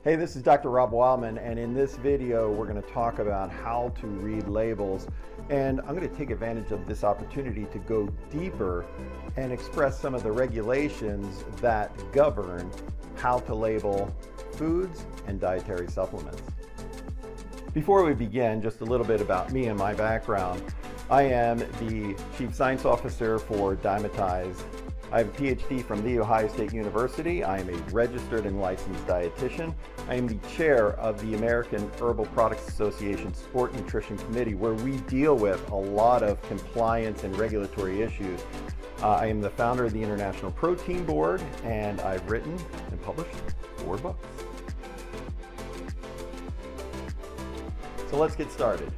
Hey, this is Dr. Rob Wildman, and in this video we're going to talk about how to read labels. And I'm going to take advantage of this opportunity to go deeper and express some of the regulations that govern how to label foods and dietary supplements. Before we begin, just a little bit about me and my background. I am the Chief Science Officer for Dymatize. I have a PhD from The Ohio State University. I am a registered and licensed dietitian. I am the chair of the American Herbal Products Association Sport Nutrition Committee, where we deal with a lot of compliance and regulatory issues. I am the founder of the International Protein Board, and I've written and published 4 books. So let's get started.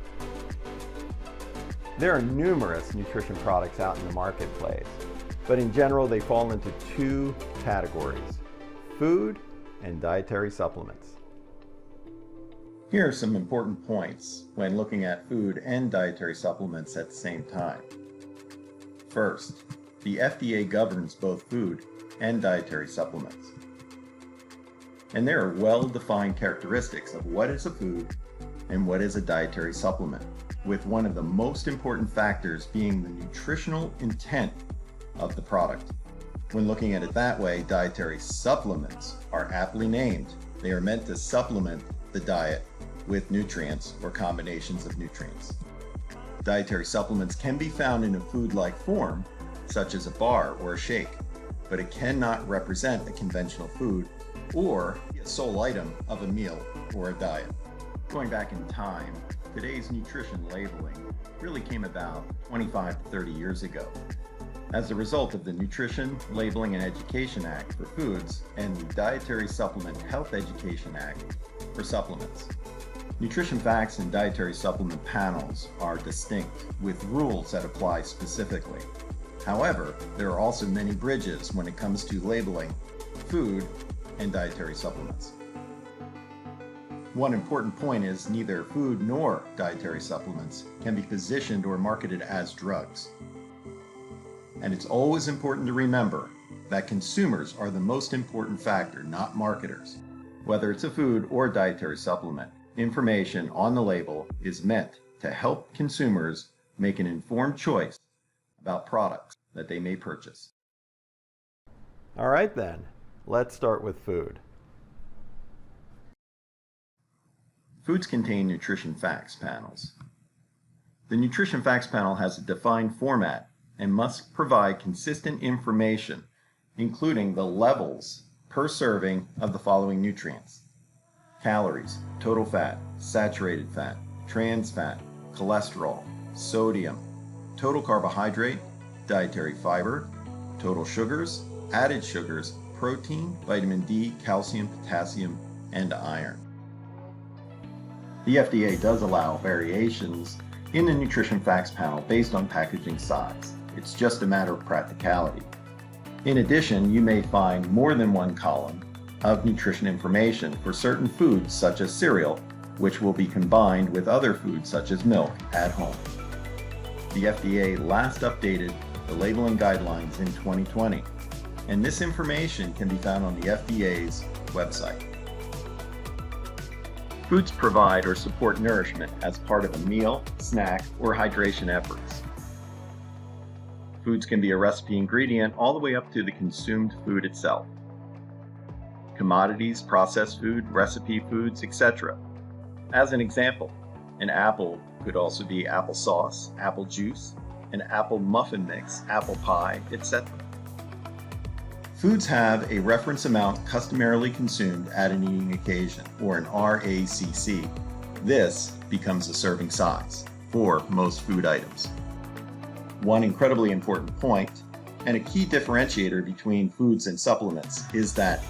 There are numerous nutrition products out in the marketplace, but in general they fall into 2 categories: food and dietary supplements. Here are some important points when looking at food and dietary supplements at the same time. First, the FDA governs both food and dietary supplements. And there are well-defined characteristics of what is a food and what is a dietary supplement, with one of the most important factors being the nutritional intent of the product. When looking at it that way, dietary supplements are aptly named. They are meant to supplement the diet with nutrients or combinations of nutrients. Dietary supplements can be found in a food-like form, such as a bar or a shake, but it cannot represent a conventional food or a sole item of a meal or a diet. Going back in time, today's nutrition labeling really came about 25 to 30 years ago as a result of the Nutrition Labeling and Education Act for foods and the Dietary Supplement Health Education Act for supplements. Nutrition facts and dietary supplement panels are distinct, with rules that apply specifically. However, there are also many bridges when it comes to labeling food and dietary supplements. One important point is neither food nor dietary supplements can be positioned or marketed as drugs. And it's always important to remember that consumers are the most important factor, not marketers. Whether it's a food or dietary supplement, information on the label is meant to help consumers make an informed choice about products that they may purchase. All right then, let's start with food. Foods contain nutrition facts panels. The nutrition facts panel has a defined format and must provide consistent information, including the levels per serving of the following nutrients: calories, total fat, saturated fat, trans fat, cholesterol, sodium, total carbohydrate, dietary fiber, total sugars, added sugars, protein, vitamin D, calcium, potassium, and iron. The FDA does allow variations in the nutrition facts panel based on packaging size. It's just a matter of practicality. In addition, you may find more than one column of nutrition information for certain foods such as cereal, which will be combined with other foods such as milk at home. The FDA last updated the labeling guidelines in 2020, and this information can be found on the FDA's website. Foods provide or support nourishment as part of a meal, snack, or hydration efforts. Foods can be a recipe ingredient all the way up to the consumed food itself. Commodities, processed food, recipe foods, etc. As an example, an apple could also be applesauce, apple juice, an apple muffin mix, apple pie, etc. Foods have a reference amount customarily consumed at an eating occasion, or an RACC. This becomes a serving size for most food items. One incredibly important point, and a key differentiator between foods and supplements, is that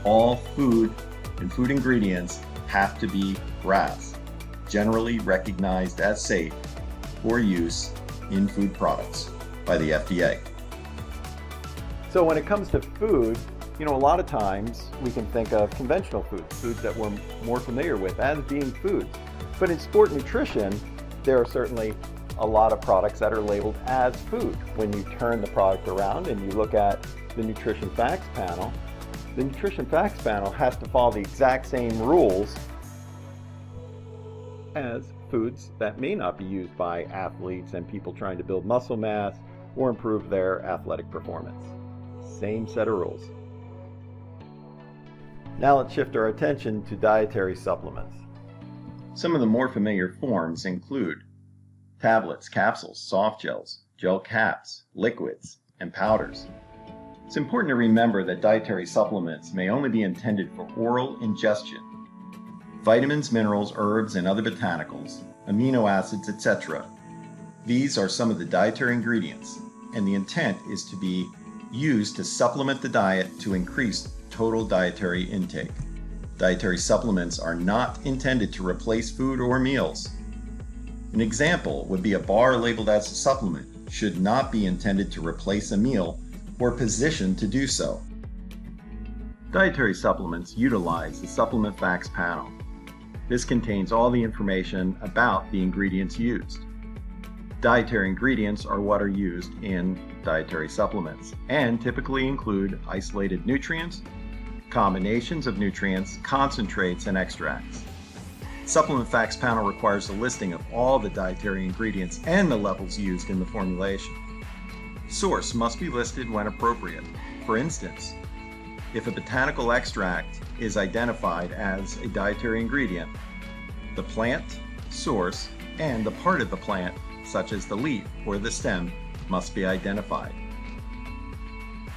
all food and food ingredients have to be GRAS, generally recognized as safe for use in food products by the FDA. So when it comes to food, a lot of times we can think of conventional foods, foods that we're more familiar with as being foods. But in sport nutrition, there are certainly a lot of products that are labeled as food. When you turn the product around and you look at the nutrition facts panel, the Nutrition Facts Panel has to follow the exact same rules as foods that may not be used by athletes and people trying to build muscle mass or improve their athletic performance. Same set of rules. Now let's shift our attention to dietary supplements. Some of the more familiar forms include tablets, capsules, soft gels, gel caps, liquids, and powders. It's important to remember that dietary supplements may only be intended for oral ingestion. Vitamins, minerals, herbs, and other botanicals, amino acids, etc. These are some of the dietary ingredients, and the intent is to be used to supplement the diet to increase total dietary intake. Dietary supplements are not intended to replace food or meals. An example would be a bar labeled as a supplement should not be intended to replace a meal or positioned to do so. Dietary supplements utilize the Supplement Facts Panel. This contains all the information about the ingredients used. Dietary ingredients are what are used in dietary supplements and typically include isolated nutrients, combinations of nutrients, concentrates, and extracts. Supplement Facts Panel requires a listing of all the dietary ingredients and the levels used in the formulation. Source must be listed when appropriate. For instance, if a botanical extract is identified as a dietary ingredient, the plant, source, and the part of the plant, such as the leaf or the stem, must be identified.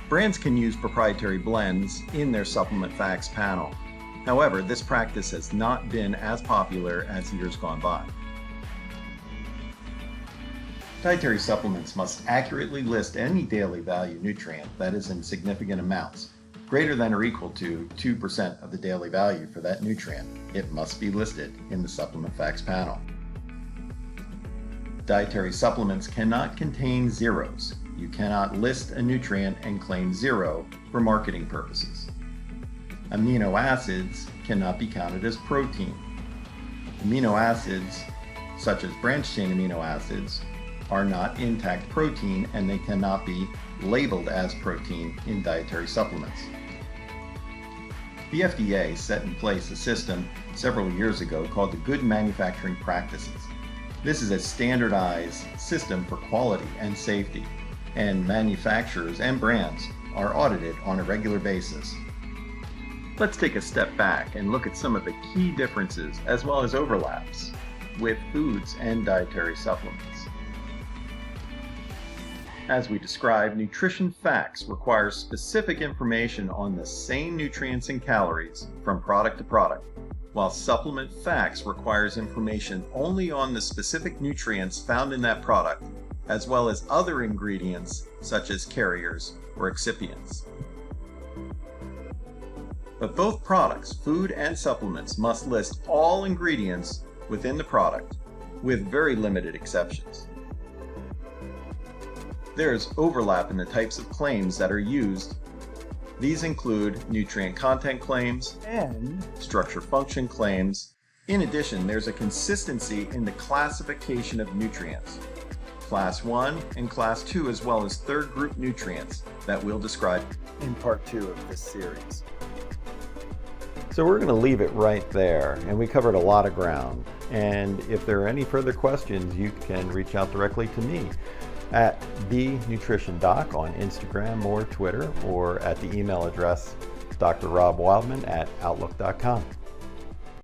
Brands can use proprietary blends in their Supplement Facts Panel. However, this practice has not been as popular as years gone by. Dietary supplements must accurately list any daily value nutrient that is in significant amounts, greater than or equal to 2% of the daily value for that nutrient. It must be listed in the Supplement Facts Panel. Dietary supplements cannot contain zeros. You cannot list a nutrient and claim zero for marketing purposes. Amino acids cannot be counted as protein. Amino acids, such as branched-chain amino acids, are not intact protein and they cannot be labeled as protein in dietary supplements. The FDA set in place a system several years ago called the Good Manufacturing Practices. This is a standardized system for quality and safety, and manufacturers and brands are audited on a regular basis. Let's take a step back and look at some of the key differences as well as overlaps with foods and dietary supplements. As we described, Nutrition Facts requires specific information on the same nutrients and calories from product to product, while Supplement Facts requires information only on the specific nutrients found in that product, as well as other ingredients such as carriers or excipients. But both products, food and supplements, must list all ingredients within the product, with very limited exceptions. There is overlap in the types of claims that are used. These include nutrient content claims and structure function claims. In addition, there's a consistency in the classification of nutrients, Class 1 and Class 2, as well as third group nutrients that we'll describe in Part 2 of this series. So we're going to leave it right there, and we covered a lot of ground. And if there are any further questions, you can reach out directly to me at TheNutritionDoc on Instagram or Twitter, or at the email address drrobwildman@outlook.com.